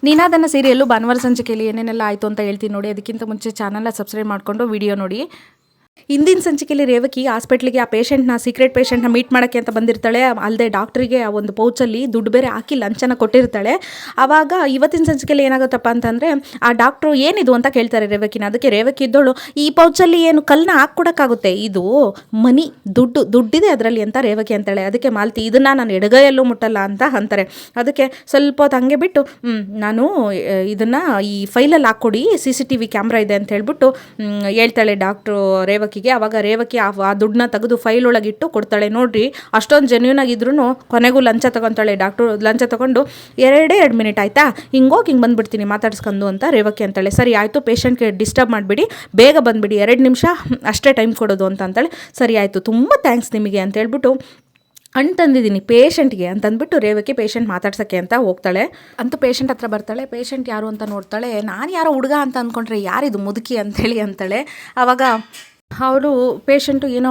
ನೀನಾದನ್ನ serial ಭಾನುವಾರ ಸಂಚಿಕೆಯಲ್ಲಿ ಏನೇನೆಲ್ಲ ಆಯಿತು ಅಂತ ಹೇಳ್ತೀನಿ ನೋಡಿ. ಅದಕ್ಕಿಂತ ಮುಂಚೆ ಚಾನಲ್ನ ಸಬ್ಸ್ಕ್ರೈಬ್ ಮಾಡಿಕೊಂಡು ವಿಡಿಯೋ ನೋಡಿ. ಇಂದಿನ ಸಂಚಿಕೆಯಲ್ಲಿ ರೇವಕಿ ಹಾಸ್ಪಿಟ್ಲಿಗೆ ಆ ಪೇಷಂಟ್ನ ಸೀಕ್ರೆಟ್ ಪೇಷಂಟ್ನ ಮೀಟ್ ಮಾಡೋಕ್ಕೆ ಅಂತ ಬಂದಿರ್ತಾಳೆ. ಅಲ್ಲದೆ ಡಾಕ್ಟ್ರಿಗೆ ಆ ಒಂದು ಪೌಚಲ್ಲಿ ದುಡ್ಡು ಬೇರೆ ಹಾಕಿ ಲಂಚನ ಕೊಟ್ಟಿರ್ತಾಳೆ. ಆವಾಗ ಇವತ್ತಿನ ಸಂಚಿಕೆಯಲ್ಲಿ ಏನಾಗುತ್ತಪ್ಪ ಅಂತಂದರೆ ಆ ಡಾಕ್ಟ್ರು ಏನಿದು ಅಂತ ಕೇಳ್ತಾರೆ ರೇವಕಿನ. ಅದಕ್ಕೆ ರೇವಕಿ ಇದ್ದೋಳು, ಈ ಪೌಚಲ್ಲಿ ಏನು ಕಲ್ಲನ್ನ ಹಾಕ್ಕೊಡೋಕ್ಕಾಗುತ್ತೆ, ಇದು ಮನಿ ದುಡ್ಡಿದೆ ಅದರಲ್ಲಿ ಅಂತ ರೇವಕಿ ಅಂತಾಳೆ. ಅದಕ್ಕೆ ಮಾಲ್ತಿ, ಇದನ್ನು ನಾನು ಎಡಗೈಯಲ್ಲೂ ಮುಟ್ಟಲ್ಲ ಅಂತ ಅಂತಾರೆ. ಅದಕ್ಕೆ ಸ್ವಲ್ಪ ಹೊತ್ತು ಹಂಗೆ ಬಿಟ್ಟು ನಾನು ಇದನ್ನು ಈ ಫೈಲಲ್ಲಿ ಹಾಕ್ಕೊಡಿ, CCTV ಕ್ಯಾಮ್ರಾ ಇದೆ ಅಂತ ಹೇಳ್ಬಿಟ್ಟು ಹೇಳ್ತಾಳೆ ಡಾಕ್ಟ್ರು ರೇವಕಿಗೆ. ಅವಾಗ ರೇವಕಿ ಆ ದುಡ್ಡನ್ನ ತೆಗೆದು ಫೈಲ್ ಒಳಗಿಟ್ಟು ಕೊಡ್ತಾಳೆ. ನೋಡ್ರಿ, ಅಷ್ಟೊಂದು ಜೆನ್ಯೂನ್ ಆಗಿದ್ರು ಕೊನೆಗೂ ಲಂಚ ತಗೊತಾಳೆ. ಡಾಕ್ಟ್ರು ಲಂಚ ತಗೊಂಡು 2 ಮಿನಿಟ್ ಆಯಿತಾ, ಹಿಂಗೆ ಬಂದುಬಿಡ್ತೀನಿ ಮಾತಾಡ್ಸ್ಕೊಂಡು ಅಂತ ರೇವಕಿ ಅಂತಾಳೆ. ಸರಿ ಆಯಿತು, ಪೇಷಂಟ್ಗೆ ಡಿಸ್ಟರ್ಬ್ ಮಾಡಿಬಿಡಿ, ಬೇಗ ಬಂದುಬಿಡಿ, 2 ನಿಮಿಷ ಅಷ್ಟೇ ಟೈಮ್ ಕೊಡೋದು ಅಂತ ಅಂತಾಳೆ. ಸರಿ ಆಯಿತು, ತುಂಬ ಥ್ಯಾಂಕ್ಸ್ ನಿಮಗೆ ಅಂತ ಹೇಳ್ಬಿಟ್ಟು ತಂದಿದ್ದೀನಿ ಪೇಷಂಟ್ಗೆ ಅಂತಂದ್ಬಿಟ್ಟು ರೇವಕಿ ಪೇಷಂಟ್ ಮಾತಾಡ್ಸೋಕ್ಕೆ ಅಂತ ಹೋಗ್ತಾಳೆ. ಅಂತೂ ಪೇಷಂಟ್ ಹತ್ರ ಬರ್ತಾಳೆ. ಪೇಷಂಟ್ ಯಾರು ಅಂತ ನೋಡ್ತಾಳೆ. ನಾನು ಯಾರೋ ಹುಡುಗ ಅಂತ ಅಂದ್ಕೊಂಡ್ರೆ ಯಾರಿದು ಮುದುಕಿ ಅಂಥೇಳಿ ಅಂತಾಳೆ. ಆವಾಗ ಅವಳು ಪೇಷಂಟು ಏನೋ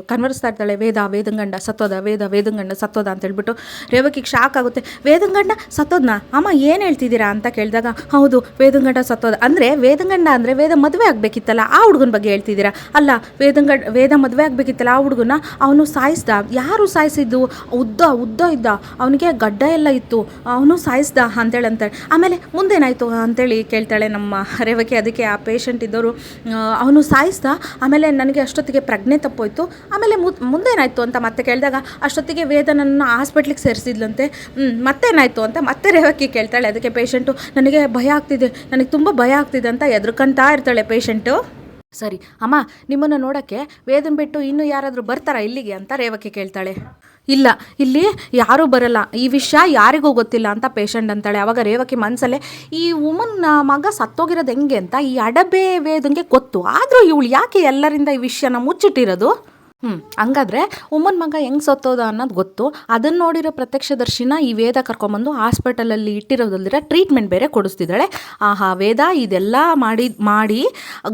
ಕನ್ವರ್ಸ್ತಾ ಇರ್ತಾಳೆ. ವೇದಂಗಂಡ ಸತ್ತೋದ, ವೇದಂಗಂಡ ಸತ್ತೋದ ಅಂತ ಹೇಳ್ಬಿಟ್ಟು ರೇವಕಿಗೆ ಶಾಕ್ ಆಗುತ್ತೆ. ವೇದಂಗಂಡ ಸತ್ತೋದ್ನಾ ಅಮ್ಮ, ಏನು ಹೇಳ್ತಿದ್ದೀರಾ ಅಂತ ಕೇಳಿದಾಗ, ಹೌದು ವೇದಂಗಂಡ ಸತ್ತೋದ. ಅಂದರೆ ವೇದಂಗಂಡ ಅಂದರೆ ವೇದ ಮದುವೆ ಆಗಬೇಕಿತ್ತಲ್ಲ ಆ ಹುಡುಗನ ಬಗ್ಗೆ ಹೇಳ್ತಿದ್ದೀರಾ? ಅಲ್ಲ, ವೇದ ಮದುವೆ ಆಗಬೇಕಿತ್ತಲ್ಲ ಆ ಹುಡುಗನ ಅವನು ಸಾಯಿಸ್ದ. ಯಾರು ಸಾಯಿಸಿದ್ದು? ಉದ್ದ ಇದ್ದ, ಅವನಿಗೆ ಗಡ್ಡ ಎಲ್ಲ ಇತ್ತು, ಅವನು ಸಾಯಿಸ್ದ ಅಂತೇಳಿ ಅಂತಾಳೆ. ಆಮೇಲೆ ಮುಂದೇನಾಯಿತು ಅಂತೇಳಿ ಕೇಳ್ತಾಳೆ ನಮ್ಮ ರೇವಕಿ. ಅದಕ್ಕೆ ಆ ಪೇಷಂಟ್ ಇದ್ದವರು, ಅವನು ಸಾಯಿಸ್ದ, ಆಮೇಲೆ ನನಗೆ ಅಷ್ಟೊತ್ತಿಗೆ ಪ್ರಜ್ಞೆ ತಪ್ಪೋಯ್ತು, ಆಮೇಲೆ ಮುಂದೇನಾಯಿತು ಅಂತ ಮತ್ತೆ ಕೇಳಿದಾಗ ಅಷ್ಟೊತ್ತಿಗೆ ವೇದನನ್ನು ಹಾಸ್ಪಿಟ್ಲಿಗೆ ಸೇರಿಸಿದ್ಲಂತೆ. ಮತ್ತೇನಾಯಿತು ಅಂತ ಮತ್ತೆ ರೇವಕಿ ಕೇಳ್ತಾಳೆ. ಅದಕ್ಕೆ ಪೇಷಂಟು, ನನಗೆ ಭಯ ಆಗ್ತಿದೆ, ನನಗೆ ತುಂಬ ಭಯ ಆಗ್ತಿದೆ ಅಂತ ಎದ್ರಕಂತಾ ಇರ್ತಾಳೆ ಪೇಷಂಟು. ಸರಿ ಅಮ್ಮ, ನಿಮ್ಮನ್ನು ನೋಡೋಕ್ಕೆ ವೇದನ್ ಬಿಟ್ಟು ಇನ್ನೂ ಯಾರಾದರೂ ಬರ್ತಾರಾ ಇಲ್ಲಿಗೆ ಅಂತ ರೇವಕಿ ಕೇಳ್ತಾಳೆ. ಇಲ್ಲ, ಇಲ್ಲಿ ಯಾರೂ ಬರಲ್ಲ, ಈ ವಿಷಯ ಯಾರಿಗೂ ಗೊತ್ತಿಲ್ಲ ಅಂತ ಪೇಷಂಟ್ ಅಂತಾಳೆ. ಆವಾಗ ರೇವಕಿ ಮನಸ್ಸಲ್ಲೇ, ಈ ವುಮನ್ ಮಗ ಸತ್ತೋಗಿರೋದು ಹೆಂಗೆ ಅಂತ ಈ ಅಡಬೆ ವೇದಂಗೆ ಗೊತ್ತು, ಆದರೂ ಇವಳು ಯಾಕೆ ಎಲ್ಲರಿಂದ ಈ ವಿಷಯನ ಮುಚ್ಚಿಟ್ಟಿರೋದು? ಹಂಗಾದ್ರೆ ಉಮ್ಮನ ಮಗ ಹೆಂಗೆ ಸತ್ತೋದ ಅನ್ನೋದು ಗೊತ್ತು. ಅದನ್ನು ನೋಡಿರೋ ಪ್ರತ್ಯಕ್ಷದರ್ಶಿನ ಈ ವೇದ ಕರ್ಕೊಂಬಂದು ಹಾಸ್ಪಿಟಲಲ್ಲಿ ಇಟ್ಟಿರೋದಲ್ದಿರ ಟ್ರೀಟ್ಮೆಂಟ್ ಬೇರೆ ಕೊಡಿಸ್ತಿದ್ದಾಳೆ. ಆಹಾ, ವೇದ ಇದೆಲ್ಲ ಮಾಡಿ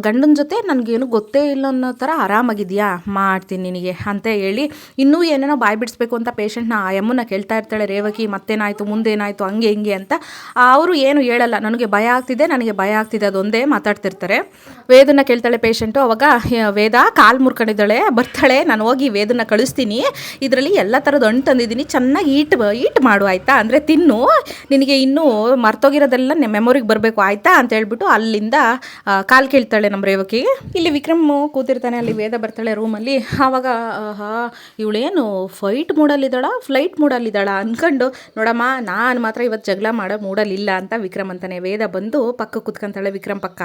ಗಂಡನ ಜೊತೆ ನನಗೇನು ಗೊತ್ತೇ ಇಲ್ಲ ಅನ್ನೋ ಥರ ಆರಾಮಾಗಿದೆಯಾ, ಮಾಡ್ತೀನಿ ನಿನಗೆ ಅಂತ ಹೇಳಿ ಇನ್ನೂ ಏನೇನೋ ಬಾಯಿ ಬಿಡಿಸ್ಬೇಕು ಅಂತ ಪೇಷಂಟ್ನ ಆ ಯಮ್ಮನ್ನ ಕೇಳ್ತಾ ಇರ್ತಾಳೆ ರೇವಕಿ. ಮತ್ತೇನಾಯಿತು, ಮುಂದೇನಾಯಿತು, ಹಂಗೆ ಹಿಂಗೆ ಅಂತ. ಅವರು ಏನು ಹೇಳಲ್ಲ, ನನಗೆ ಭಯ ಆಗ್ತಿದೆ ಅದೊಂದೇ ಮಾತಾಡ್ತಿರ್ತಾರೆ. ವೇದನ ಕೇಳ್ತಾಳೆ ಪೇಷಂಟು. ಅವಾಗ ವೇದ ಕಾಲು ಮುರ್ಕೊಂಡಿದ್ದಾಳೆ, ಬರ್ತಾಳೆ, ನಾನು ಹೋಗಿ ವೇದನ ಕಳಿಸ್ತೀನಿ, ಇದರಲ್ಲಿ ಎಲ್ಲ ಥರದ ಹಣ್ಣು ತಂದಿದ್ದೀನಿ, ಚೆನ್ನಾಗಿ ಈಟ್ ಮಾಡು ಆಯಿತಾ, ಅಂದರೆ ತಿನ್ನು, ನಿನಗೆ ಇನ್ನೂ ಮರ್ತೋಗಿರೋದೆಲ್ಲ ಮೆಮೊರಿಗೆ ಬರಬೇಕು ಆಯಿತಾ ಅಂತ ಹೇಳ್ಬಿಟ್ಟು ಅಲ್ಲಿಂದ ಕಾಲು ಕೇಳ್ತಾಳೆ ನಮ್ಮ ರೇವಕಿ. ಇಲ್ಲಿ ವಿಕ್ರಮ್ ಕೂತಿರ್ತಾನೆ, ಅಲ್ಲಿ ವೇದ ಬರ್ತಾಳೆ ರೂಮಲ್ಲಿ. ಆವಾಗ ಇವಳೇನು ಫ್ಲೈಟ್ ಮೂಡಲ್ಲಿದ್ದಾಳ ಅಂದ್ಕೊಂಡು, ನೋಡಮ್ಮ ನಾನು ಮಾತ್ರ ಇವತ್ತು ಜಗಳ ಮಾಡೋ ಮೂಡಲ್ಲಿಲ್ಲ ಅಂತ ವಿಕ್ರಮ್ ಅಂತಾನೆ. ವೇದ ಬಂದು ಪಕ್ಕ ಕೂತ್ಕೊಂತಾಳೆ, ವಿಕ್ರಮ್ ಪಕ್ಕ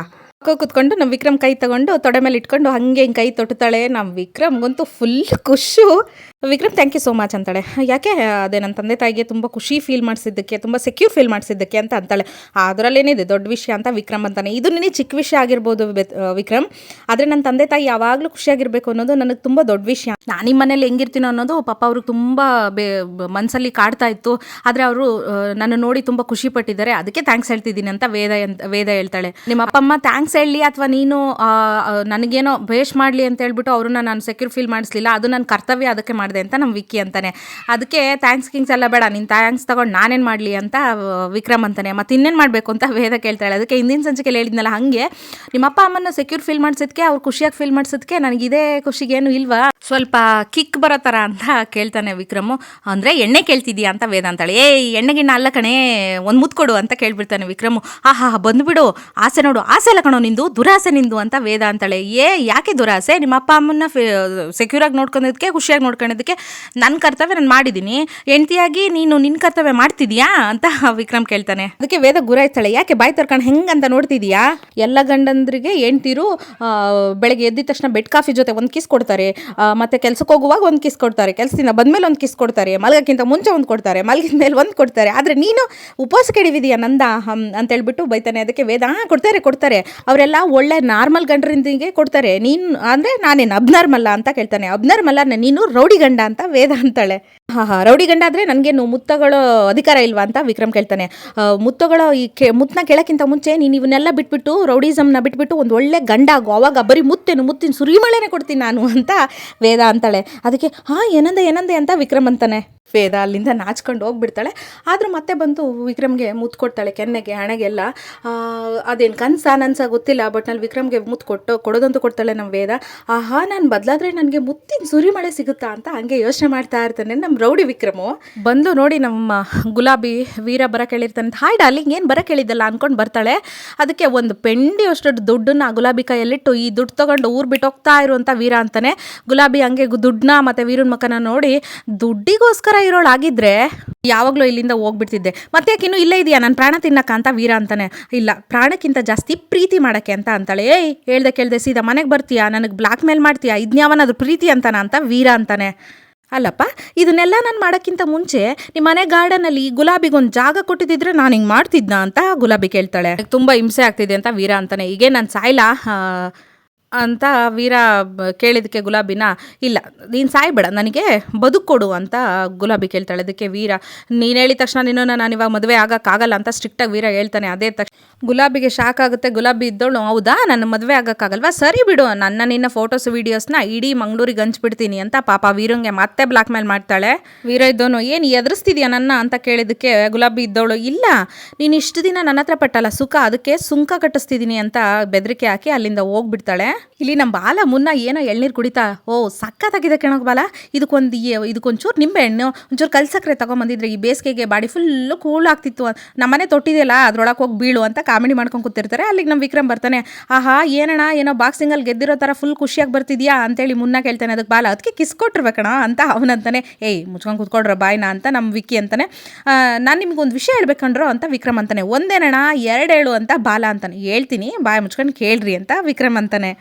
ಕೂತ್ಕೊಂಡು ನಮ್ಮ ವಿಕ್ರಮ್ ಕೈ ತಗೊಂಡು ತೊಡೆ ಮೇಲೆ ಇಟ್ಕೊಂಡು ಹಂಗೆ ಹಿಂಗೆ ಕೈ ತೊಟ್ಟುತ್ತಾಳೆ. ನಮ್ಮ ವಿಕ್ರಮ್ಗಂತೂ ಫುಲ್ ಖುಷು. Vikram thank you so much ಅಂತಾಳೆ. ಯಾಕೆ? ಅದೇ ನನ್ನ ತಂದೆ ತಾಯಿಗೆ ತುಂಬ ಖುಷಿ ಫೀಲ್ ಮಾಡಿಸಿದ್ದಕ್ಕೆ, ತುಂಬ ಸೆಕ್ಯೂರ್ ಫೀಲ್ ಮಾಡಿಸಿದ್ದಕ್ಕೆ ಅಂತ ಅಂತಾಳೆ. ಅದರಲ್ಲೇನಿದೆ ದೊಡ್ಡ ವಿಷಯ ಅಂತ ವಿಕ್ರಮ್ ಅಂತಾನೆ. ಇದು ನಿನಗೆ ಚಿಕ್ಕ ವಿಷಯ ಆಗಿರ್ಬೋದು ವಿಕ್ರಮ್, ಆದರೆ ನನ್ನ ತಂದೆ ತಾಯಿ ಯಾವಾಗಲೂ ಖುಷಿಯಾಗಿರಬೇಕು ಅನ್ನೋದು ನನಗೆ ತುಂಬ ದೊಡ್ಡ ವಿಷಯ. ನಾನು ನಿಮ್ಮ ಮನೇಲಿ ಹೆಂಗಿರ್ತೀನೋ ಅನ್ನೋದು ಪಾಪ ಅವ್ರಿಗೆ ತುಂಬ ಮನಸ್ಸಲ್ಲಿ ಕಾಡ್ತಾ ಇತ್ತು. ಆದರೆ ಅವರು ನನ್ನ ನೋಡಿ ತುಂಬ ಖುಷಿ ಪಟ್ಟಿದ್ದಾರೆ, ಅದಕ್ಕೆ ಥ್ಯಾಂಕ್ಸ್ ಹೇಳ್ತಿದ್ದೀನಿ ಅಂತ ವೇದ ಹೇಳ್ತಾಳೆ. ನಿಮ್ಮ ಅಪ್ಪ ಅಮ್ಮ ಥ್ಯಾಂಕ್ಸ್ ಹೇಳಲಿ ಅಥವಾ ನೀನು ನನಗೇನೋ ಬೇಷ್ ಮಾಡಲಿ ಅಂತ ಹೇಳ್ಬಿಟ್ಟು ಅವ್ರನ್ನ ನಾನು ಸೆಕ್ಯೂರ್ ಫೀಲ್ ಮಾಡಿಸ್ಲಿಲ್ಲ, ಅದು ನನ್ನ ಕರ್ತವ್ಯ, ಅದಕ್ಕೆ ಮಾಡಿದೆ ಅಂತ ನಮ್ಮ ವಿಕ್ಕಿ ಅಂತಾನೆ. ಅದಕ್ಕೆ ಥ್ಯಾಂಕ್ಸ್ ಎಲ್ಲ ಬೇಡ, ನೀನು ಥ್ಯಾಂಕ್ಸ್ ತಗೊಂಡು ನಾನೇನು ಮಾಡಲಿ ಅಂತ ವಿಕ್ರಮ್ ಅಂತಾನೆ. ಮತ್ತು ಇನ್ನೇನು ಮಾಡಬೇಕು ಅಂತ ವೇದ ಕೇಳ್ತಾಳೆ. ಅದಕ್ಕೆ ಹಿಂದಿನ ಸಂಚಿಕೆಯಲ್ಲಿ ಹೇಳಿದ್ನಲ್ಲ, ಹಾಗೆ ನಿಮ್ಮ ಅಪ್ಪ ಅಮ್ಮನ ಸೆಕ್ಯೂರ್ ಫೀಲ್ ಮಾಡಿಸಿದ್ಕೆ, ಅವ್ರು ಖುಷಿಯಾಗಿ ಫೀಲ್ ಮಾಡಿಸಿದ್ಕೆ ನನಗಿದೇ ಖುಷಿಗೇನು ಇಲ್ವಾ, ಸ್ವಲ್ಪ ಕಿಕ್ ಬರೋ ಥರ ಅಂತ ಕೇಳ್ತಾನೆ ವಿಕ್ರಮು. ಅಂದರೆ ಎಣ್ಣೆ ಕೇಳ್ತಿದ್ಯಾ ಅಂತ ವೇದ ಅಂತಾಳೆ. ಎಣ್ಣೆಗಿಣ್ಣ ಅಲ್ಲ ಕಣೆ, ಒಂದು ಮುತ್ತು ಕೊಡು ಅಂತ ಕೇಳ್ಬಿಡ್ತಾನೆ ವಿಕ್ರಮು. ಬಂದುಬಿಡು, ಆಸೆ ನೋಡು, ಆಸೆ ಎಲ್ಲ ಕಣೋ ನಿಂದು, ದುರಾಸೆ ನಿಂದು ಅಂತ ವೇದ ಅಂತಾಳೆ. ಯಾಕೆ ದುರಾಸೆ? ನಿಮ್ಮ ಅಪ್ಪ ಅಮ್ಮನ್ನ ಸೆಕ್ಯೂರಾಗಿ ನೋಡ್ಕೊಂಡಿದ್ದಕ್ಕೆ, ಖುಷಿಯಾಗಿ ನೋಡ್ಕೊಂಡಿದ್ದಕ್ಕೆ ನನ್ನ ಕರ್ತವ್ಯ ನಾನು ಮಾಡಿದ್ದೀನಿ, ಹೆಂಡ್ತಿಯಾಗಿ ನೀನು ನಿನ್ನ ಕರ್ತವ್ಯ ಮಾಡ್ತಿದ್ಯಾ ಅಂತ ವಿಕ್ರಮ್ ಕೇಳ್ತಾನೆ. ಅದಕ್ಕೆ ವೇದ ಗುರಾಯಿಸ್ತಾಳೆ. ಯಾಕೆ ಬಾಯಿ ತರ್ಕೊಂಡು ಹೆಂಗಂತ ನೋಡ್ತಿದ್ಯಾ? ಎಲ್ಲ ಗಂಡಂದ್ರಿಗೆ ಹೆಂಡ್ತಿರು ಬೆಳಗ್ಗೆ ಎದ್ದಿದ ತಕ್ಷಣ ಬೆಡ್ ಕಾಫಿ ಜೊತೆ ಒಂದು ಕಿಸ್ ಕೊಡ್ತಾರೆ, ಮತ್ತು ಕೆಲ್ಸಕ್ಕೆ ಹೋಗುವಾಗ ಒಂದು ಕಿಸ್ ಕೊಡ್ತಾರೆ, ಕೆಲಸದಿಂದ ಬಂದಮೇಲೆ ಒಂದು ಕಿಸ್ ಕೊಡ್ತಾರೆ, ಮಲಗೋಕ್ಕಿಂತ ಮುಂಚೆ ಒಂದು ಕೊಡ್ತಾರೆ, ಮಲಗಿದ ಮೇಲೆ ಒಂದು ಕೊಡ್ತಾರೆ, ಆದರೆ ನೀನು ಉಪವಾಸ ಕೆಡಿವಿದೆಯಾ ನಂದ ಅಂತೇಳ್ಬಿಟ್ಟು ಬೈತಾನೆ. ಅದಕ್ಕೆ ವೇದ ಕೊಡ್ತಾರೆ, ಅವರೆಲ್ಲ ಒಳ್ಳೆ ನಾರ್ಮಲ್ ಗಂಡರಿಂದಿಗೆ ಕೊಡ್ತಾರೆ, ನೀನು ಅಂದರೆ ನಾನೇನು ಅಬ್ನಾರ್ಮಲ್ಲ ಅಂತ ಕೇಳ್ತಾನೆ. ಅಬ್ನಾರ್ಮಲ್ಲ, ನೀನು ರೌಡಿ ಗಂಡ ಅಂತ ವೇದ ಅಂತಾಳೆ. ರೌಡಿ ಗಂಡ ಆದರೆ ನನಗೇನು ಮುತ್ತಗಳು ಅಧಿಕಾರ ಇಲ್ವಾ ಅಂತ ವಿಕ್ರಮ್ ಕೇಳ್ತಾನೆ. ಮುತ್ತುಗಳು ಮುತ್ತನ್ನ ಕೇಳೋಕ್ಕಿಂತ ಮುಂಚೆ ನೀನು ಇವನ್ನೆಲ್ಲ ಬಿಟ್ಬಿಟ್ಟು, ರೌಡಿಸಮ್ನ ಬಿಟ್ಬಿಟ್ಟು ಒಂದು ಒಳ್ಳೆ ಗಂಡ ಆಗು, ಅವಾಗ ಬರೀ ಮುತ್ತಿನ ಸುರಿಮಳೆನೇ ಕೊಡ್ತೀನಿ ನಾನು ಅಂತ ವೇದ ಅಂತಾಳೆ. ಅದಕ್ಕೆ ಏನಂದೆ ಅಂತ ವಿಕ್ರಮ್ ಅಂತಾನೆ. ವೇದ ಅಲ್ಲಿಂದ ನಾಚ್ಕೊಂಡು ಹೋಗ್ಬಿಡ್ತಾಳೆ. ಆದರೂ ಮತ್ತೆ ಬಂದು ವಿಕ್ರಮ್ಗೆ ಮುತ್ತು ಕೊಡ್ತಾಳೆ, ಕೆನ್ನೆಗೆ ಹಣೆಗೆಲ್ಲ. ಅದೇನು ಕನಸ ನನ್ಸ ಗೊತ್ತಿಲ್ಲ, ಬಟ್ ನಲ್ಲಿ ವಿಕ್ರಮ್ಗೆ ಮುತ್ತು ಕೊಡೋದಂತೂ ಕೊಡ್ತಾಳೆ ನಮ್ಮ ವೇದ. ಆಹಾ, ನಾನು ಬದಲಾದ್ರೆ ನನಗೆ ಮುತ್ತಿನ ಸುರಿಮಳೆ ಸಿಗುತ್ತಾ ಅಂತ ಹಂಗೆ ಯೋಚನೆ ಮಾಡ್ತಾ ಇರ್ತಾನೆ ನಮ್ಮ ರೌಡಿ ವಿಕ್ರಮು. ಬಂದು ನೋಡಿ ನಮ್ಮ ಗುಲಾಬಿ ವೀರ ಬರಕ್ಕೆ ಹೇಳಿರ್ತಾನೆ. ಹಾಯ್ ಡಾರ್ಲಿಂಗ್, ಏನು ಬರಕ್ಕೆ ಹೇಳಿದ್ದಲ್ಲ ಅಂದ್ಕೊಂಡು ಬರ್ತಾಳೆ. ಅದಕ್ಕೆ ಒಂದು ಪೆಂಡಿ ಅಷ್ಟು ದುಡ್ಡನ್ನ ಗುಲಾಬಿ ಕೈಯಲ್ಲಿಟ್ಟು, ಈ ದುಡ್ಡು ತೊಗೊಂಡು ಊರು ಬಿಟ್ಟು ಹೋಗ್ತಾ ಇರುವಂಥ ವೀರ ಅಂತಾನೆ. ಗುಲಾಬಿ ಹಂಗೆ ದುಡ್ಡನ್ನ ಮತ್ತು ವೀರನ ಮಕ್ಕನ ನೋಡಿ, ದುಡ್ಡಿಗೋಸ್ಕರ ಇರೋಳಾಗಿದ್ರೆ ಯಾವಾಗಲೂ ಇಲ್ಲಿಂದ ಹೋಗ್ಬಿಡ್ತಿದ್ದೆ, ಮತ್ತೆ ಯಾಕೆ ಇನ್ನೂ ಇಲ್ಲೇ ಇದೆಯಾ ನನ್ನ ಪ್ರಾಣ ತಿನ್ನಕ್ಕ ಅಂತ ವೀರ ಅಂತಾನೆ. ಇಲ್ಲ, ಪ್ರಾಣಕ್ಕಿಂತ ಜಾಸ್ತಿ ಪ್ರೀತಿ ಮಾಡೋಕ್ಕೆ ಅಂತ ಅಂತಾಳೆ. ಏಯ್, ಹೇಳ್ದೆ ಸೀದಾ ಮನೆಗೆ ಬರ್ತೀಯಾ, ನನಗೆ ಬ್ಲ್ಯಾಕ್ ಮೇಲ್ ಮಾಡ್ತೀಯಾ, ಇದ್ನ್ಯಾವನಾದ್ರು ಪ್ರೀತಿ ಅಂತಾನ ಅಂತ ವೀರ ಅಂತಾನೆ. ಅಲ್ಲಪ್ಪ, ಇದನ್ನೆಲ್ಲ ನಾನು ಮಾಡೋಕ್ಕಿಂತ ಮುಂಚೆ ನಿಮ್ಮ ಮನೆ ಗಾರ್ಡನಲ್ಲಿ ಗುಲಾಬಿಗೊಂದು ಜಾಗ ಕೊಟ್ಟಿದ್ದಿದ್ರೆ ನಾನು ಹಿಂಗೆ ಮಾಡ್ತಿದ್ನ ಅಂತ ಗುಲಾಬಿ ಕೇಳ್ತಾಳೆ. ತುಂಬ ಹಿಂಸೆ ಆಗ್ತಿದೆ ಅಂತ ವೀರ ಅಂತಾನೆ. ಹೀಗೆ ನಾನು ಸಾಯ್ಲಾ ಅಂತ ವೀರ ಕೇಳಿದಕ್ಕೆ ಗುಲಾಬಿನ, ಇಲ್ಲ ನೀನು ಸಾಯ್ಬೇಡ, ನನಗೆ ಬದುಕೊಡು ಅಂತ ಗುಲಾಬಿ ಕೇಳ್ತಾಳೆ. ಅದಕ್ಕೆ ವೀರ, ನೀನು ಹೇಳಿದ ತಕ್ಷಣ ನಿನ್ನನ್ನು ನಾನು ಇವಾಗ ಮದುವೆ ಆಗೋಕ್ಕಾಗಲ್ಲ ಅಂತ ಸ್ಟ್ರಿಕ್ಟಾಗಿ ವೀರ ಹೇಳ್ತಾನೆ. ಅದೇ ತಕ್ಷಣ ಗುಲಾಬಿಗೆ ಶಾಕ್ ಆಗುತ್ತೆ. ಗುಲಾಬಿ ಇದ್ದವಳು, ಹೌದಾ ನನ್ನ ಮದುವೆ ಆಗೋಕ್ಕಾಗಲ್ವಾ, ಸರಿ ಬಿಡು, ನಿನ್ನ ಫೋಟೋಸ್ ವೀಡಿಯೋಸ್ನ ಇಡೀ ಮಂಗಳೂರಿಗೆ ಹಂಚ್ಬಿಡ್ತೀನಿ ಅಂತ ಪಾಪ ವೀರಂಗೆ ಮತ್ತೆ ಬ್ಲ್ಯಾಕ್ ಮೇಲ್ ಮಾಡ್ತಾಳೆ. ವೀರ ಇದ್ದವನು, ಏನು ಎದುರಿಸ್ತಿದ್ಯಾ ನನ್ನ ಅಂತ ಕೇಳಿದ್ದಕ್ಕೆ ಗುಲಾಬಿ ಇದ್ದವಳು, ಇಲ್ಲ ನೀನು ಇಷ್ಟು ದಿನ ನನ್ನ ಹತ್ರ ಪಟ್ಟಲ್ಲ ಸುಖ, ಅದಕ್ಕೆ ಸುಂಕ ಕಟ್ಟಿಸ್ತಿದ್ದೀನಿ ಅಂತ ಬೆದರಿಕೆ ಹಾಕಿ ಅಲ್ಲಿಂದ ಹೋಗ್ಬಿಡ್ತಾಳೆ. ಇಲ್ಲಿ ನಮ್ಮ ಬಾಲ ಮುನ್ನ ಏನೋ ಎಳ್ನೀರು ಕುಡಿತಾ, ಓ ಸಕ್ಕತ್ತಾಗಿದೆ ಕಣೋ ಬಾಲ, ಇದಕ್ಕೊಂಚೂರು ನಿಂಬೆ ಹಣ್ಣು ಒಂಚೂರು ಕಲ್ಸಕ್ರೆ ತೊಗೊಂಬಂದಿದ್ರೆ ಈ ಬೇಸಿಗೆಗೆ ಬಾಡಿ ಫುಲ್ಲು ಕೂಲ್ ಆಗ್ತಿತ್ತು, ನಮ್ಮನೆ ತೊಟ್ಟಿದೆಯಲ್ಲ ಅದ್ರೊಳಗೆ ಹೋಗಿ ಬೀಳು ಅಂತ ಕಾಮಿಡಿ ಮಾಡ್ಕೊಂಡು ಕೂತಿರ್ತಾರೆ. ಅಲ್ಲಿಗೆ ನಮ್ಮ ವಿಕ್ರಮ್ ಬರ್ತಾನೆ. ಆಹಾ, ಏನಣ್ಣ ಏನೋ ಬಾಕ್ಸಿಂಗಲ್ಲಿ ಗೆದ್ದಿರೋ ಥರ ಫುಲ್ ಖುಷಿಯಾಗಿ ಬರ್ತಿದ್ಯಾ ಅಂತೇಳಿ ಮುನ್ನ ಕೇಳ್ತಾನೆ. ಅದಕ್ಕೆ ಬಾಲ, ಅದಕ್ಕೆ ಕಿಸ್ ಕೊಟ್ಟಿರ್ಬೇಕಣ ಅಂತ ಅವನಂತಾನೆ. ಏಯ್ ಮುಚ್ಕೊಂಡು ಕೂತ್ಕೊಡ್ರ ಬಾಯ್ನ ಅಂತ ನಮ್ಮ ವಿಕ್ಕಿ ಅಂತಾನೆ. ನಾನು ನಿಮ್ಗೊಂದು ವಿಷಯ ಹೇಳ್ಬೇಕಂಡ್ರು ಅಂತ ವಿಕ್ರಮ್ ಅಂತಾನೆ. ಒಂದೇನಣ್ಣ 2 ಹೇಳು ಅಂತ ಬಾಲ ಅಂತಾನೆ. ಹೇಳ್ತೀನಿ, ಬಾಯ್ ಮುಚ್ಕೊಂಡು ಕೇಳ್ರಿ ಅಂತ ವಿಕ್ರಮ್ ಅಂತಾನೆ.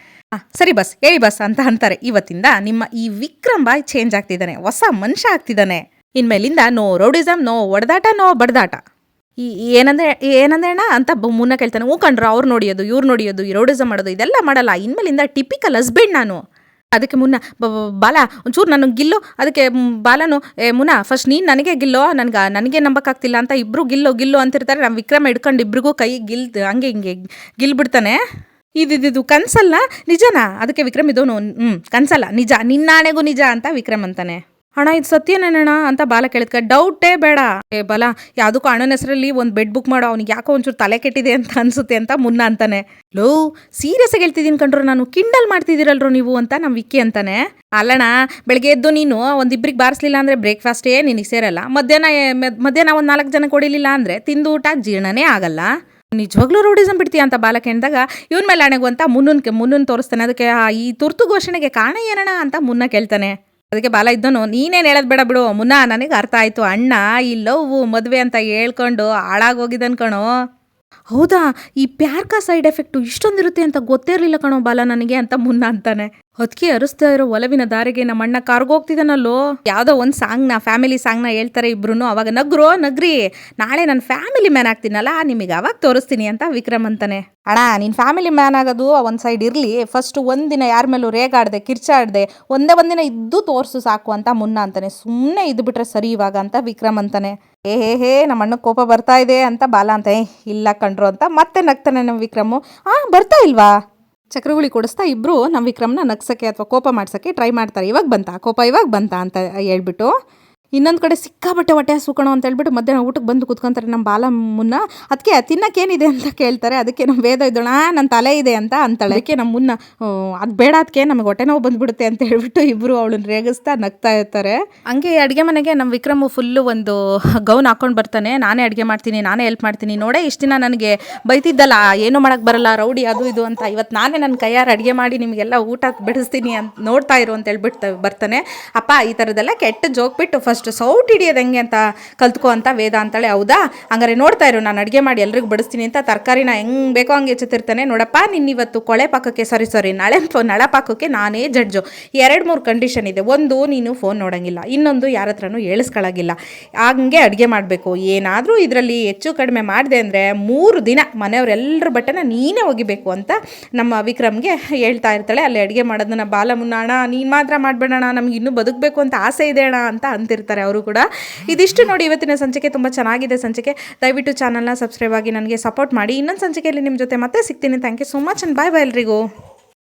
ಸರಿ ಬಸ್ ಹೇಳಿ ಬಸ್ ಅಂತ ಅಂತಾರೆ. ಇವತ್ತಿಂದ ನಿಮ್ಮ ಈ ವಿಕ್ರಮ್ ಬಾಯ್ ಚೇಂಜ್ ಆಗ್ತಿದ್ದಾನೆ, ಹೊಸ ಮನುಷ್ಯ ಆಗ್ತಿದ್ದಾನೆ. ಇನ್ಮೇಲಿಂದ ನೋ ರೌಡಿಸಮ್, ನೋ ಒಡೆದಾಟ, ನೋ ಬಡ್ದಾಟ. ಏನಂದ್ರೆ ಅಣ್ಣ ಅಂತ ಮುನ್ನ ಕೇಳ್ತಾನೆ. ಕಂಡ್ರು ಅವ್ರು ನೋಡಿಯೋದು ಇವ್ರು ನೋಡಿಯೋದು ಈ ರೌಡಿಸಮ್ ಮಾಡೋದು ಇದೆಲ್ಲ ಮಾಡಲ್ಲ, ಇನ್ಮೇಲಿಂದ ಟಿಪಿಕಲ್ ಹಸ್ಬೆಂಡ್ ನಾನು. ಅದಕ್ಕೆ ಮುನ್ನ ಬಾಲ ಒಂಚೂರು ನನಗೆ ಗಿಲ್ಲು. ಅದಕ್ಕೆ ಬಾಲನು, ಮುನ್ನ ಫಸ್ಟ್ ನೀನು ನನಗೆ ಗಿಲ್ಲೋ, ನನಗೆ ನಂಬಕ್ಕಾಗ್ತಿಲ್ಲ ಅಂತ ಇಬ್ಬರು ಗಿಲ್ಲು ಅಂತಿರ್ತಾರೆ. ನಮ್ಮ ವಿಕ್ರಮ್ ಹಿಡ್ಕೊಂಡು ಇಬ್ರಿಗೂ ಕೈ ಹಂಗೆ ಹಿಂಗೆ ಗಿಲ್ಬಿಡ್ತಾನೆ. ಇದು ಕನ್ಸಲ್ಲ ನಿಜನಾ? ಅದಕ್ಕೆ ವಿಕ್ರಮ್ ಇದೋನು, ಕನ್ಸಲ್ಲ ನಿಜ, ನಿನ್ನಾಣೆಗೂ ನಿಜ ಅಂತ ವಿಕ್ರಮ್ ಅಂತಾನೆ. ಅಣ್ಣ ಇದು ಸತ್ಯನೇನಣ್ಣ ಅಂತ ಬಾಲ ಕೇಳಿದ್ಕ. ಡೌಟೇ ಬೇಡ, ಬಾಲ ಯಾವುದಕ್ಕೂ ಅಣ್ಣನ ಹೆಸರಲ್ಲಿ ಒಂದು ಬೆಡ್ ಬುಕ್ ಮಾಡೋ, ಅವ್ನಿಗೆ ಯಾಕೋ ಒಂಚೂರು ತಲೆ ಕೆಟ್ಟಿದೆ ಅಂತ ಅನ್ಸುತ್ತೆ ಅಂತ ಮುನ್ನ ಅಂತಾನೆ. ಲೋ ಸೀರಿಯಸ್ ಆಗಿ ಹೇಳ್ತಿದ್ದೀನಿ ಕಣ್ರು, ನಾನು ಕಿಂಡಲ್ ಮಾಡ್ತಿದ್ದೀರಲ್ರು ನೀವು ಅಂತ ನಮ್ಮ ವಿಕ್ಕಿ ಅಂತಾನೆ. ಅಲ್ಲಣ್ಣ, ಬೆಳಗ್ಗೆ ಎದ್ದು ನೀನು ಒಂದಿಬ್ರಿಗೆ ಬಾರಿಸ್ಲಿಲ್ಲ ಅಂದರೆ ಬ್ರೇಕ್ಫಾಸ್ಟೇ ನಿನಗೆ ಸೇರಲ್ಲ, ಮಧ್ಯಾಹ್ನ ಒಂದು 4 ಜನಕ್ಕೆ ಹೊಡಿಲಿಲ್ಲ ಅಂದರೆ ತಿಂದು ಊಟ ಜೀರ್ಣನೇ ಆಗಲ್ಲ. ನಿಜವಾಗ್ಲೂ ರೌಡಿಸಮ್ ಬಿಡ್ತೀಯ ಅಂತ ಬಾಲ ಕೇಳಿದಾಗ ಇವನ್ ಮೇಲೆ ಅಣೆಗು ಅಂತ ಮುನ್ನನ್ ತೋರಿಸ್ತಾನೆ. ಅದಕ್ಕೆ ಈ ತುರ್ತು ಘೋಷಣೆಗೆ ಕಾರಣ ಏನಣ್ಣ ಅಂತ ಮುನ್ನ ಕೇಳ್ತಾನೆ. ಅದಕ್ಕೆ ಬಾಲ ಇದ್ದನು, ನೀನೇನು ಹೇಳೋದು ಬೇಡ ಬಿಡು ಮುನ್ನ, ನನಗೆ ಅರ್ಥ ಆಯಿತು, ಅಣ್ಣ ಈ ಲವ್ ಮದುವೆ ಅಂತ ಹೇಳ್ಕೊಂಡು ಹಾಳಾಗೋಗಿದ್ದನ್ ಕಣೋ. ಹೌದಾ, ಈ ಪ್ಯಾರ್ಕಾ ಸೈಡ್ ಎಫೆಕ್ಟು ಇಷ್ಟೊಂದಿರುತ್ತೆ ಅಂತ ಗೊತ್ತೇ ಇರಲಿಲ್ಲ ಕಣೋ ಬಾಲ ನನಗೆ ಅಂತ ಮುನ್ನ ಅಂತಾನೆ. ಹೊತ್ಕೆ ಅರಿಸ್ತಾ ಇರೋ ಒಲವಿನ ದಾರಿಗೆ ನಮ್ಮ ಅಣ್ಣ ಕಾರ್ಗೋಗ್ತಿದ್ದಾನಲ್ಲೋ. ಯಾವುದೋ ಒಂದು ಫ್ಯಾಮಿಲಿ ಸಾಂಗ್ನ ಹೇಳ್ತಾರೆ ಇಬ್ರು. ಅವಾಗ ನಗ್ರಿ, ನಾಳೆ ನಾನು ಫ್ಯಾಮಿಲಿ ಮ್ಯಾನ್ ಆಗ್ತೀನಲ್ಲ, ನಿಮಗೆ ಅವಾಗ ತೋರಿಸ್ತೀನಿ ಅಂತ ವಿಕ್ರಮ್ ಅಂತಾನೆ. ಅಣ್ಣ ನೀನು ಫ್ಯಾಮಿಲಿ ಮ್ಯಾನ್ ಆಗೋದು ಒಂದು ಸೈಡ್ ಇರಲಿ, ಫಸ್ಟು ಒಂದಿನ ಯಾರ ಮೇಲೂ ರೇಗಾಡ್ದೆ ಕಿರ್ಚಾಡ್ದೆ ಒಂದಿನ ಇದ್ದು ತೋರಿಸು ಸಾಕು ಅಂತ ಮುನ್ನ ಅಂತಾನೆ. ಸುಮ್ಮನೆ ಇದ್ದು ಬಿಟ್ರೆ ಸರಿ ಇವಾಗ ಅಂತ ವಿಕ್ರಮ್ ಅಂತಾನೆ. ಹೇ ನಮ್ಮ ಅಣ್ಣ ಕೋಪ ಬರ್ತಾ ಇದೆ ಅಂತ ಬಾಲ ಅಂತ, ಇಲ್ಲ ಕಂಡ್ರು ಅಂತ ಮತ್ತೆ ನಗ್ತಾನೆ ನಮ್ಮ ವಿಕ್ರಮು. ಬರ್ತಾ ಇಲ್ವಾ ಚಕ್ರಗುಳಿ ಕೊಡಿಸ್ತಾ ಇಬ್ರು ನಮ್ಮ ವಿಕ್ರಮ್ನ ನಗ್ಸಕ್ಕೆ ಅಥವಾ ಕೋಪ ಮಾಡ್ಸೋಕ್ಕೆ ಟ್ರೈ ಮಾಡ್ತಾರೆ. ಕೋಪ ಇವಾಗ ಬಂತ ಅಂತ ಹೇಳ್ಬಿಟ್ಟು. ಇನ್ನೊಂದು ಕಡೆ ಸಿಕ್ಕಾಬಟ್ಟೆ ಹೊಟ್ಟೆ ಹಸ್ಕಣೋ ಅಂತ ಹೇಳ್ಬಿಟ್ಟು ಮಧ್ಯಾಹ್ನ ಊಟಕ್ಕೆ ಬಂದು ಕುತ್ಕೊಂತಾರೆ ನಮ್ಮ ಬಾಲ ಮುನ್ನ. ಅದಕ್ಕೆ ತಿನ್ನಕ್ಕೇನಿದೆ ಅಂತ ಕೇಳ್ತಾರೆ. ಅದಕ್ಕೆ ನಮ್ಮ ವೇದ ಇದ್ದೋಣ ನನ್ನ ತಲೆ ಇದೆ ಅಂತ ಅಂತಾಳೆ. ಅದಕ್ಕೆ ನಮ್ಮ ಮುನ್ನ, ಅದು ಬೇಡ, ಅದಕ್ಕೆ ನಮಗೆ ಹೊಟ್ಟೆ ನೋವು ಬಂದ್ಬಿಡುತ್ತೆ ಅಂತ ಹೇಳ್ಬಿಟ್ಟು ಇಬ್ಬರು ಅವಳನ್ನ ರೇಗಿಸ್ತಾ ನಗ್ತಾ ಇರ್ತಾರೆ. ಹಂಗೆ ಅಡುಗೆ ಮನೆಗೆ ನಮ್ಮ ವಿಕ್ರಮ್ ಫುಲ್ಲು ಒಂದು ಗೌನ್ ಹಾಕೊಂಡು ಬರ್ತಾನೆ. ನಾನೇ ಅಡುಗೆ ಮಾಡ್ತೀನಿ, ನಾನೇ ಹೆಲ್ಪ್ ಮಾಡ್ತೀನಿ, ನೋಡೇ ಇಷ್ಟು ದಿನ ನನಗೆ ಬೈತಿದ್ದಲ್ಲ, ಏನೂ ಮಾಡೋಕ್ಕೆ ಬರಲ್ಲ, ರೌಡಿ ಅದು ಇದು ಅಂತ, ಇವತ್ತು ನಾನೇ ನನ್ನ ಕೈಯಾರ ಅಡುಗೆ ಮಾಡಿ ನಿಮಗೆಲ್ಲ ಊಟ ಬಿಡಿಸ್ತೀನಿ ಅಂತ ನೋಡ್ತಾ ಇರು ಅಂತ ಹೇಳ್ಬಿಟ್ಟು ಬರ್ತಾನೆ. ಅಪ್ಪ ಈ ಥರದ್ದೆಲ್ಲ ಕೆಟ್ಟ ಜೋಕ್ ಬಿಟ್ಟು ಫಸ್ಟ್ ಸೌಟ್ ಹಿಡಿಯೋದು ಹೆಂಗೆ ಅಂತ ಕಲ್ತ್ಕೊ ಅಂತ ವೇದ ಅಂತಾಳೆ. ಹೌದಾ, ಹಂಗಾರೆ ನೋಡ್ತಾ ಇರು, ನಾನು ಅಡುಗೆ ಮಾಡಿ ಎಲ್ರಿಗೂ ಬಡಿಸ್ತೀನಿ ಅಂತ ತರಕಾರಿನ ಹೆಂಗೆ ಬೇಕೋ ಹಂಗೆ ಎಚ್ಚುತ್ತಿರ್ತಾನೆ. ನೋಡಪ್ಪ ನಿನ್ನಿವತ್ತು ಕೊಳೆ ಪಾಕಕ್ಕೆ ಸಾರಿ ನಳ ಪಾಕಕ್ಕೆ ನಾನೇ ಜಡ್ಜು. 2-3 ಕಂಡೀಷನ್ ಇದೆ. ಒಂದು, ನೀನು ಫೋನ್ ನೋಡೋಂಗಿಲ್ಲ, ಇನ್ನೊಂದು ಯಾರ ಹತ್ರನೂ ಹೇಳಿಸ್ಕೊಳ್ಳೋಂಗಿಲ್ಲ, ಹಂಗೆ ಅಡುಗೆ ಮಾಡಬೇಕು. ಏನಾದರೂ ಇದರಲ್ಲಿ ಹೆಚ್ಚು ಕಡಿಮೆ ಮಾಡಿದೆ ಅಂದರೆ 3 ದಿನ ಮನೆಯವರೆಲ್ಲರ ಬಟ್ಟೆನ ನೀನೇ ಒಗಿಬೇಕು ಅಂತ ನಮ್ಮ ವಿಕ್ರಮ್ಗೆ ಹೇಳ್ತಾ ಇರ್ತಾಳೆ. ಅಲ್ಲಿ ಅಡುಗೆ ಮಾಡೋದನ್ನ ಬಾಲ ಮುನ್ನ, ಅಣ್ಣ ನೀನು ಮಾತ್ರ ಮಾಡಬೇಡಣ, ನಮ್ಗೆ ಇನ್ನೂ ಬದುಕಬೇಕು ಅಂತ ಆಸೆ ಇದೆ ಅಣ್ಣ ಅಂತ ಅಂತಿರ್ತಾರೆ ಅವರು ಕೂಡ. ಇದಿಷ್ಟು ನೋಡಿ ಇವತ್ತಿನ ಸಂಚಿಕೆ, ತುಂಬ ಚೆನ್ನಾಗಿದೆ ಸಂಚಿಕೆ. ದಯವಿಟ್ಟು ಚಾನಲ್ನ ಸಬ್ಸ್ಕ್ರೈಬ್ ಆಗಿ ನನಗೆ ಸಪೋರ್ಟ್ ಮಾಡಿ. ಇನ್ನೊಂದು ಸಂಚಿಕೆಯಲ್ಲಿ ನಿಮ್ಮ ಜೊತೆ ಮತ್ತೆ ಸಿಗ್ತೀನಿ. Thank you so much and bye ಎಲ್ರಿಗೂ.